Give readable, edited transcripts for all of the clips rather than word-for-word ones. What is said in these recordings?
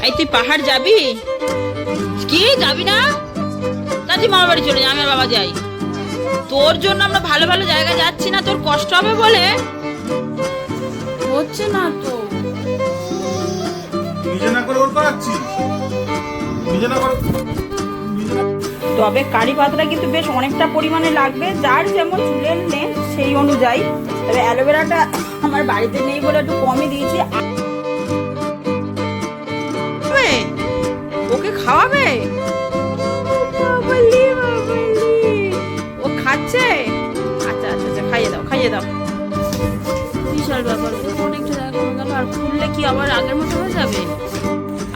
এই তুই পাহাড় যাবি? কি যাবি না? তা তুই মামার বাড়ি চলে যা, আমি আর বাবা যাই। তোর জন্য আমরা ভালো ভালো জায়গায় যাচ্ছি না, তোর কষ্ট হবে বলে হচ্ছে না তো। নিজে না করে ওর করাচ্ছি, নিজে না করে। তবে কারি পাতাটা কিন্তু বেশ অনেকটা পরিমাণে লাগবে, যার যেমন চুলের লেন্থ সেই অনুযায়ী। তবে অ্যালোভেরাটা আমার বাড়িতে নেই বলে একটু কমই দিয়েছি। ওকে খাওয়াবে? ও খাচ্ছে? আচ্ছা আচ্ছা আচ্ছা, খাইয়ে দাও খাইয়ে দাও। বিশাল ব্যাপার, অনেকটা জায়গা হয়ে গেল, আর খুললে কি আবার আগের মতো হয়ে যাবে?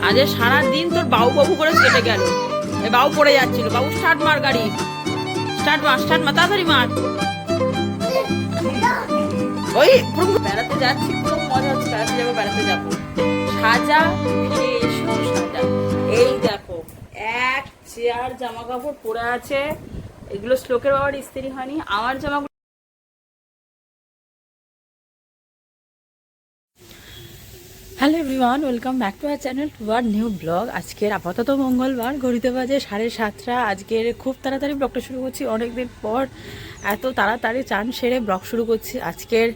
আজ সারাদিন তোর বাবু বাবু করে কেটে গেল। বাবু পড়ে যাচ্ছিল। বাবু স্টার্ট মার গাড়ি, স্টার্ট মার তাড়াতাড়ি মার। ওই বেড়াতে যাচ্ছি, খুব মজা হচ্ছে। বেড়াতে যাবো। সাজা, এসো সাজা। এই দেখো এক চেয়ার জামা কাপড় পরে আছে, এগুলো শ্লোকের বাবার ইস্ত্রি হয়নি, আমার জামা। Hello everyone, welcome back to our channel, to our new blog. আজকের আপাতত মঙ্গলবার, ঘড়িতে বাজে 7:30। আজকের খুব তাড়াতাড়ি ব্লগটা শুরু করছি, অনেকদিন পর এত তাড়াতাড়ি চান সেরে ব্লগ শুরু করছি। আজকের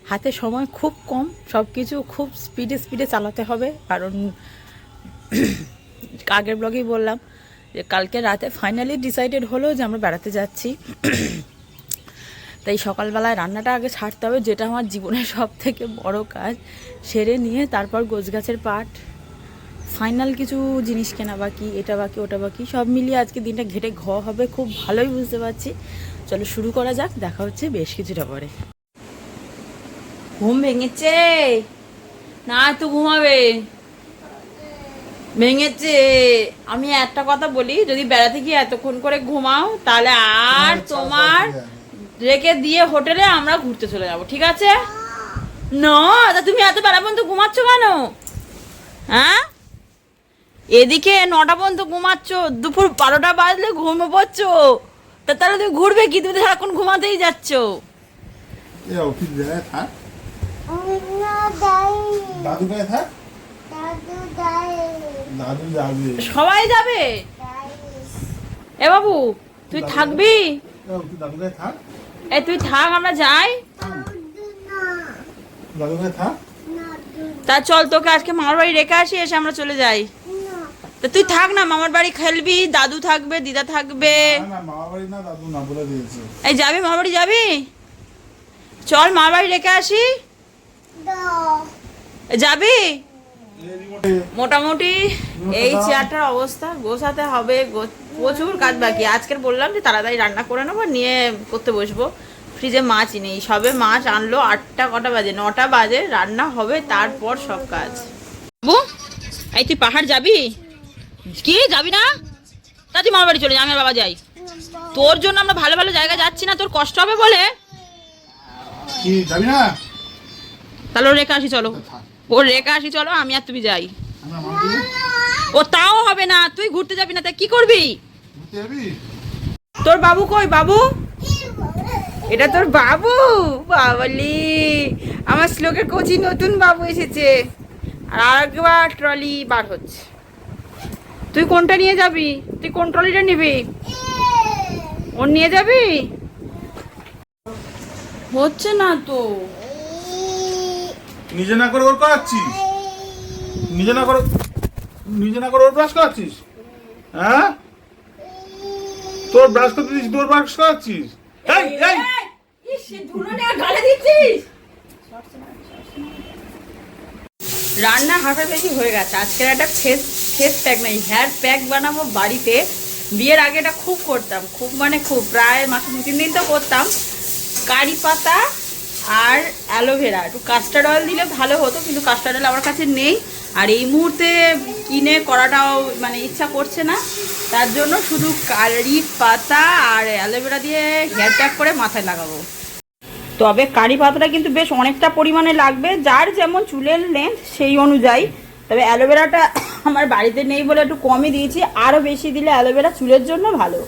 হাতে সময় খুব কম, সব কিছু খুব স্পিডে চালাতে হবে, কারণ আগের ব্লগেই বললাম যে কালকে রাতে ফাইনালি ডিসাইডেড হলো যে আমরা বেড়াতে যাচ্ছি। তাই সকালবেলায় রান্নাটা আগে ছাড়তে হবে, যেটা আমার জীবনের সব থেকে বড় কাজ। সেরে নিয়ে তারপর গোছগাছের পাট, ফাইনাল কিছু জিনিস কেনা বাকি, এটা বাকি ওটা বাকি, সব মিলিয়ে আজকে দিনটা ঘেটে হবে। খুব ভালোই বুঝতে পারছি। চলো শুরু করা যাক, দেখা হচ্ছে বেশ কিছুটা পরে। ঘুম ভেঙেছে না? তো ঘুমাবে? ভেঙেছে। আমি একটা কথা বলি, যদি বেড়াতে গিয়ে এতক্ষণ করে ঘুমাও তাহলে আর তোমার রেখে দিয়ে হোটেলে আমরা ঘুরতে চলে যাব, ঠিক আছে? না, তা তুমি এত বেলা পর্যন্ত ঘুমাচ্ছ কেন? হ্যাঁ, এদিকে 9টা পর্যন্ত ঘুমাচ্ছ, দুপুর 12টা বাজলে ঘুমে পড়ছ, তা তাহলে তুমি ঘুরবে কি? তুমি তো সারাক্ষণ ঘুমাতেই যাচ্ছ। সবাই যাবে? এ বাবু তুই থাকবি? এ তুই থাক, আমরা যাই। তা চল, তোকে আজকে মামার বাড়ি রেখে আসি, এসে আমরা চলে যাই। তা তুই থাক না, মামার বাড়ি খেলবি, দাদু থাকবে, দিদা থাকবে। এই যাবি মামার বাড়ি যাবি? চল মামার বাড়ি রেখে আসি। যাবি? মোটামুটি এই চেয়ারটার অবস্থা গোছাতে হবে, প্রচুর কাজ বাকি। আজকের বললাম যে তাড়াতাড়ি রান্না করে নেবো, নিয়ে করতে বসবো। ফ্রিজে মাছই নেই, সবে মাছ আনলো 8টা, কটা বাজে? 9টা বাজে, রান্না হবে, তারপর সব কাজ। এই তুই পাহাড় যাবি? কি যাবি না? তা তুই মামার বাড়ি চলে যা, আমি আর বাবা যাই। তোর জন্য আমরা ভালো ভালো জায়গায় যাচ্ছি না, তোর কষ্ট হবে বলে। কি যাবি না? তাহলে রেখে আসি, চলো। ও রেখে আসি, চলো, আমি আর তুমি যাই। ও তাও হবে না, তুই ঘুরতে যাবি না, তা কি করবি? তোর বাবু কই? বাবু, এটা তোর বাবু? বাবালি, আমার শ্লোকের কোচি নতুন বাবু এসেছে, আর আরেকবার ট্রলি বার হচ্ছে। তুই কোনটা নিয়ে যাবি? তুই কোন ট্রলিটা নিবি? ওর নিয়ে যাবি? হচ্ছে না তো। নিজে না করে ওর করাচ্ছি, নিজে না করে ওর ব্রাশ করাচ্ছিস। হ্যাঁ, তোর ব্রাশ করতে দিচ্ছিস, তোর ব্রাশ করাচ্ছিস। এই এই রান্না হাঁটাবেশি হয়ে গেছে। আজকের একটা ফেস প্যাক নাই, হেয়ার প্যাক বানাবো বাড়িতে। বিয়ের আগে এটা খুব করতাম, খুব মানে খুব, প্রায় মাসে 2-3 দিন তো করতাম। কারি পাতা আর অ্যালোভেরা, একটু কাস্টার্ড অয়েল দিলে ভালো হতো, কিন্তু কাস্টার্ড অয়েল আমার কাছে নেই, আর এই মুহূর্তে কিনে করাটাও মানে ইচ্ছা করছে না। তার জন্য শুধু কারি পাতা আর অ্যালোভেরা দিয়ে হেয়ার প্যাক করে মাথায় লাগাবো। তবে কারি পাতাটা কিন্তু বেশ অনেকটা পরিমাণে লাগবে, যার যেমন চুলের লেন্থ সেই অনুযায়ী। তবে অ্যালোভেরাটা আমার বাড়িতে নেই বলে একটু কমই দিয়েছি, আরও বেশি দিলে অ্যালোভেরা চুলের জন্য ভালো।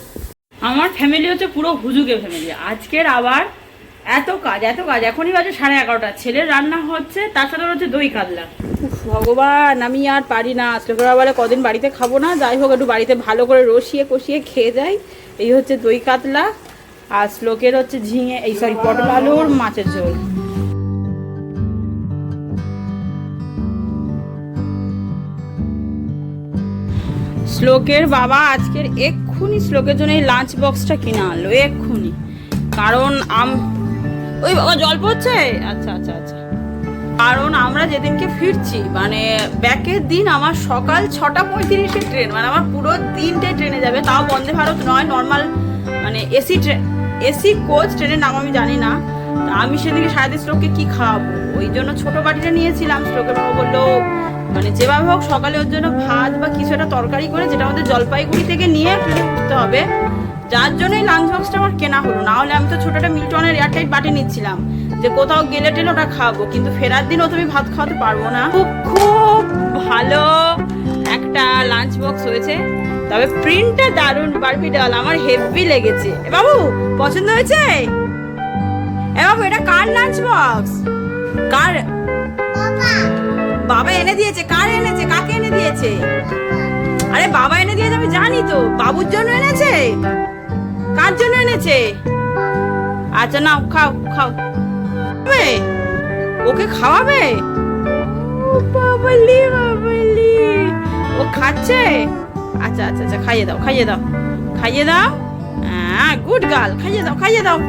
আমার ফ্যামিলি হচ্ছে পুরো হুজুগে ফ্যামিলি। আজকের আবার এত কাজ এখনই বাজে 11:30। ছেলের রান্না হচ্ছে, তার সাথে হচ্ছে দই কাতলা। ভগবান, আমি আর পারি না। শ্লোকরা বলে কদিন বাড়িতে খাবো না, যাই হোক একটু বাড়িতে ভালো করে রসিয়ে কষিয়ে খেয়ে যাই। এই হচ্ছে দই কাতলা, আর শ্লোকের হচ্ছে পটল আলুর মাছের ঝোল। শ্লোকের বাবা আজকের এক্ষুনি শ্লোকের জন্য এই লাঞ্চ বক্সটা কিনে আনলো এক্ষুনি, কারণ ওই বাবা জল পড়ছে। আচ্ছা আচ্ছা আচ্ছা, কারণ আমরা যেদিনকে ফিরছি মানে ব্যাকের দিন আমার সকাল 6:35 ট্রেন, মানে আমার পুরো দিনটাই ট্রেনে যাবে, তাও বন্দে ভারত নয়, নর্মাল মানে এসি ট্রেন, এসি কোচ। ট্রেনের নাম আমি জানি না। আমি সেদিকে সারাদিন শ্লোককে কি খাওয়াবো, ওই জন্য ছোট বাটিটা নিয়েছিলাম। শ্লোকের বাবা বললো মানে যেভাবে হোক সকালে ওর জন্য ভাত বা কিছু একটা তরকারি করে, যেটা আমাদের জলপাইগুড়ি থেকে নিয়ে ট্রেনে উঠতে হবে, যার জন্যই লাঞ্চ বক্সটা আমার কেনা হলো। না হলে আমি তো ছোটটা মিল্টনের এয়ারটাইট বাটি নিচ্ছিলাম যে কোথাও গেলে টেলে ওটা খাবো, কিন্তু ফেরার দিনও তুমি ভাত খাওয়াতে পারবো না। খুব ভালো একটা লাঞ্চ বক্স হয়েছে, তবে প্রিন্টটা দারুণ, বারবি ডল, আমার হেভি লেগেছে। এ বাবু পছন্দ হয়েছে? এ বাবু এটা কার লাঞ্চ বক্স? কার? বাবা এনে দিয়েছে। কার এনেছে? কাকে এনে দিয়েছে? আরে বাবা এনে দিয়েছে আমি জানি তো, বাবুর জন্য এনেছে। কার জন্য এনেছে? আচ্ছা নাও খাও খাও। ওকে খাওয়াবে? বাবালি বাবালি, ও খাচ্ছে? আচ্ছা আচ্ছা আচ্ছা, খাইয়ে দাও খাইয়ে দাও খাইয়ে দাও। হ্যাঁ গুড গার্ল, খাইয়ে দাও খাইয়ে দাও।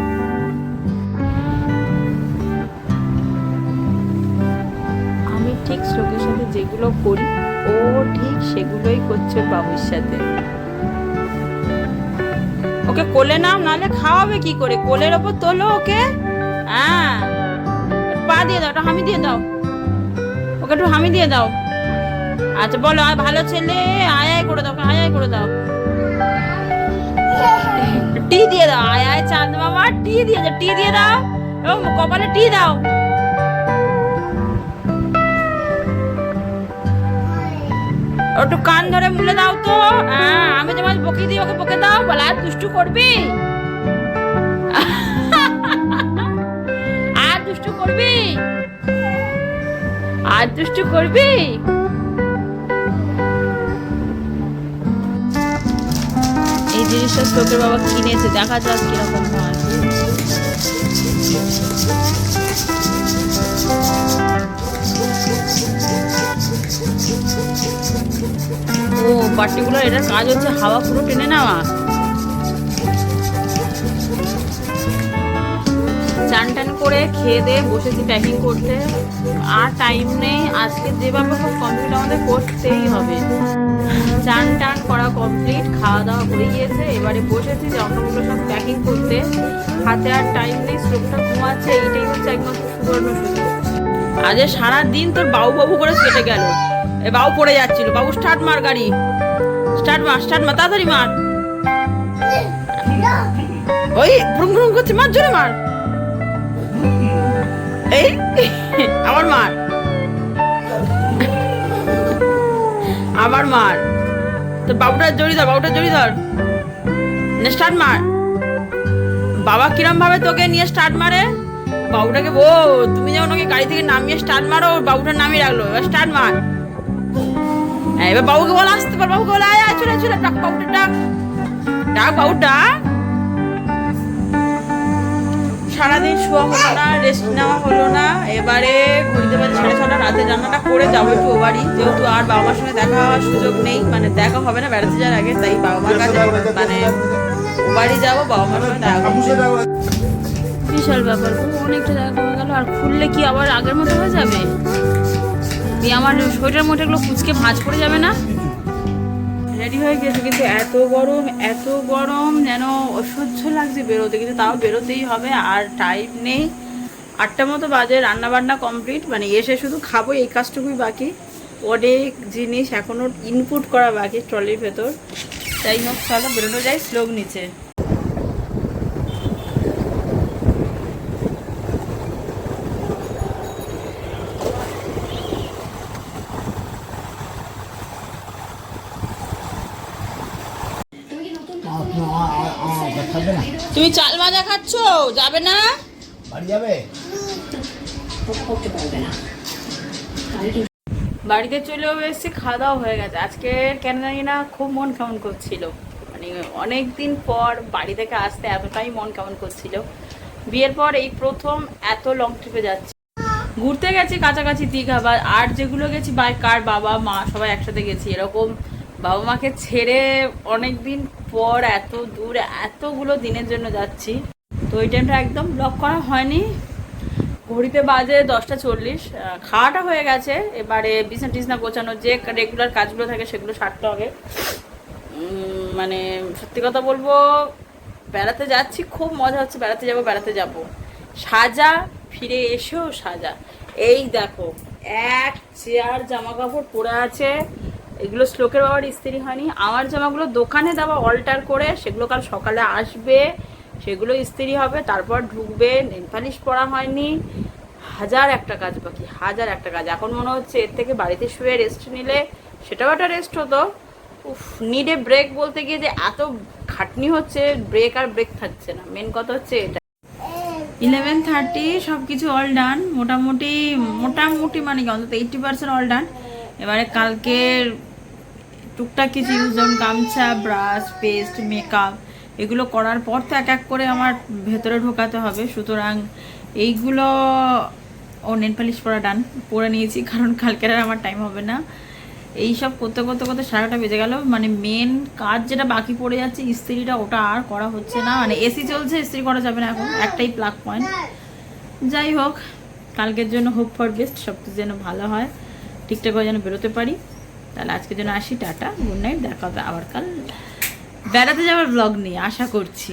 আমি ঠিক শ্লোকের সাথে যেগুলো করি ও ঠিক সেগুলোই করছে বাবুর সাথে। ওকে কোলে নাও, নাহলে খাওয়াবে কি করে? কোলের ওপর তোলো ওকে। হ্যাঁ পা দিয়ে দাও, ওটা হামি দিয়ে দাও, ওকে একটু হামি দিয়ে দাও। আচ্ছা বলো আর ভালো ছেলে, আয় আয় করে দাও, আয় আয় করে দাও। টি দিয়ে দাও, আয় আয় চাঁদ মামা, টি দিয়ে দাও, টি দিয়ে দাও এবং কপালে টি দাও। একটু কান ধরে মুলে দাও তো। হ্যাঁ আমি যেমন বকে দিই ওকে বকে দাও। বলে আর দুষ্টু করবি, আর দুষ্টু করবি, আর দুষ্টু করবি। এই জিনিসটা শ্লোকের বাবা কিনেছে, দেখা যাক কিরকম হয়। ও পার্টিকুলার এটার কাজ হচ্ছে হাওয়া পুরো টেনে নেওয়া। চান টান করে খেয়ে দিয়ে বসেছি প্যাকিং করতে, আর টাইম নেই। আজকে যেভাবে সব কমপ্লিট আমাদের করতেই হবে। চান টান করা কমপ্লিট, খাওয়া দাওয়া হয়ে গিয়েছে, এবারে বসেছি জামাগুলো সব প্যাকিং করতে। হাতে আর টাইম নেই, শ্লোকটা ঘুমাচ্ছে, এইটাই হচ্ছে একমাত্র সুবর্ণ সুযোগ। আজ সারাদিন তোর বাবু বাবু করে কেটে গেল। এ বাবু পড়ে যাচ্ছিল, বাবু স্টার্ট মার গাড়ি, স্টার্ট মার তাড়াতাড়ি মার। ওই ভ্রুম ভ্রুম করছে, মার জোরে মার। এই আবার মার, আবার মার। তোর বাবুটা জড়ি ধর, বাবুটা জড়ি ধর, স্টার্ট মার। বাবা কিরম ভাবে তোকে নিয়ে স্টার্ট মারে, বাবুটাকে তুমি যেমন ওকে গাড়ি থেকে নামিয়ে স্টার্ট মারো, বাবুটার নামিয়ে রাখলো, এবার স্টার্ট মার। এবার বাবুকে বল আসতে পার, বাবুকে বল আয় চলে চলে, ডাক বাবুটা, ডাক ডাক বাবু ডাক। সারাদিন শোয়া হলো না, রেস্ট নেওয়া হলো না। এবারে ঘুরতে পারি 6:30 রাতে রান্নাটা করে যাবো একটু ও বাড়ি, যেহেতু আর বাবা মার সঙ্গে দেখা হওয়ার সুযোগ নেই, মানে দেখা হবে না বেড়াতে যাওয়ার আগে, তাই বাবা মার কাছে মানে ও বাড়ি যাবো, বাবা মার সঙ্গে দেখা করবো। বিশাল ব্যাপার, অনেকটা জায়গা কমে গেল। আর খুললে কি আবার আগের মতো হয়ে যাবে? আমার সোয়েটার মোটাগুলো কুচকে ভাঁজ পড়ে যাবে না? রেডি হয়ে গেছে, কিন্তু এত গরম যেন অসহ্য লাগছে বেরোতে, কিন্তু তাও বেরোতেই হবে। আর টাইম নেই, 8টা মতো বাজে। রান্না বান্না কমপ্লিট, মানে এসে শুধু খাবো এই কাজটুকুই বাকি। অনেক জিনিস এখনও ইনপুট করা বাকি ট্রলির ভেতর। যাই হোক চলো বেরোনো যায় শ্লোক নিচে। তুমি চাল ভাজা খাচ্ছ? যাবে না? বাড়ি যাবে? বাড়িতে চলেও এসেছি, খাওয়া দাওয়া হয়ে গেছে। আজকে কেন জানি না খুব মন কেমন করছিল, মানে অনেক দিন পর বাড়ি থেকে আসতে এতটাই মন কেমন করছিল। বিয়ের পর এই প্রথম এত লং ট্রিপে যাচ্ছি। ঘুরতে গেছি কাছাকাছি দীঘা, বা আর যেগুলো গেছি বাই কার, বাবা মা সবাই একসাথে গেছি। এরকম বাবা মাকে ছেড়ে অনেক দিন পর এত দূর এতগুলো দিনের জন্য যাচ্ছি, তো ওই টাইমটা একদম ব্লক করা হয়নি। ঘড়িতে বাজে 10:40, খাওয়াটা হয়ে গেছে। এবারে বিছনা টিছনা গোছানো, যে রেগুলার কাজগুলো থাকে সেগুলো সারতে হবে। মানে সত্যি কথা বলবো, বেড়াতে যাচ্ছি, খুব মজা হচ্ছে। বেড়াতে যাব সাজা, ফিরে এসেও সাজা। এই দেখো এক চেয়ার জামা কাপড় পরে আছে, এগুলো শ্লোকের বাবার ইস্ত্রি হয়নি। আমার জামাগুলো দোকানে দেওয়া অল্টার করে, সেগুলো কাল সকালে আসবে, সেগুলো ইস্ত্রি হবে, তারপর ঢুকবে। নেল পালিশ পরা হয়নি, হাজার একটা কাজ বাকি, হাজার একটা কাজ। এখন মনে হচ্ছে এর থেকে বাড়িতে শুয়ে রেস্ট নিলে সেটাও একটা রেস্ট হতো। উফ, নিডে ব্রেক বলতে গিয়ে যে এত খাটনি হচ্ছে, ব্রেক আর ব্রেক থাকছে না। মেন কথা হচ্ছে এটা। 11:30 সব কিছু অল ডান, মোটামুটি মানে কি অন্তত 80% অল ডান। এবারে কালকের টুকটাক কিছু ইউজ, যেমন গামছা, ব্রাশ, পেস্ট, মেকআপ, এগুলো করার পর তো এক এক করে আমার ভেতরে ঢোকাতে হবে। সুতরাং এইগুলো নেল পালিশ পরা ডান, পরে নিয়েছি, কারণ কালকের আর আমার টাইম হবে না। এই সব করতে 11:30 বেজে গেল। মানে মেন কাজ যেটা বাকি পড়ে যাচ্ছে ইস্ত্রিটা, ওটা আর করা হচ্ছে না। মানে এসি চলছে, ইস্ত্রি করা যাবে না এখন, একটাই প্লাগ পয়েন্ট। যাই হোক, কালকের জন্য হোপ ফর বেস্ট, সব কিছু যেন ভালো হয়, ঠিকঠাক করে যেন বেরোতে পারি। তাহলে আজকের জন্য আসি, টাটা, গুড নাইট, দেখা হবে আবার কাল বেড়াতে যাওয়ার ব্লগ নিয়ে, আশা করছি।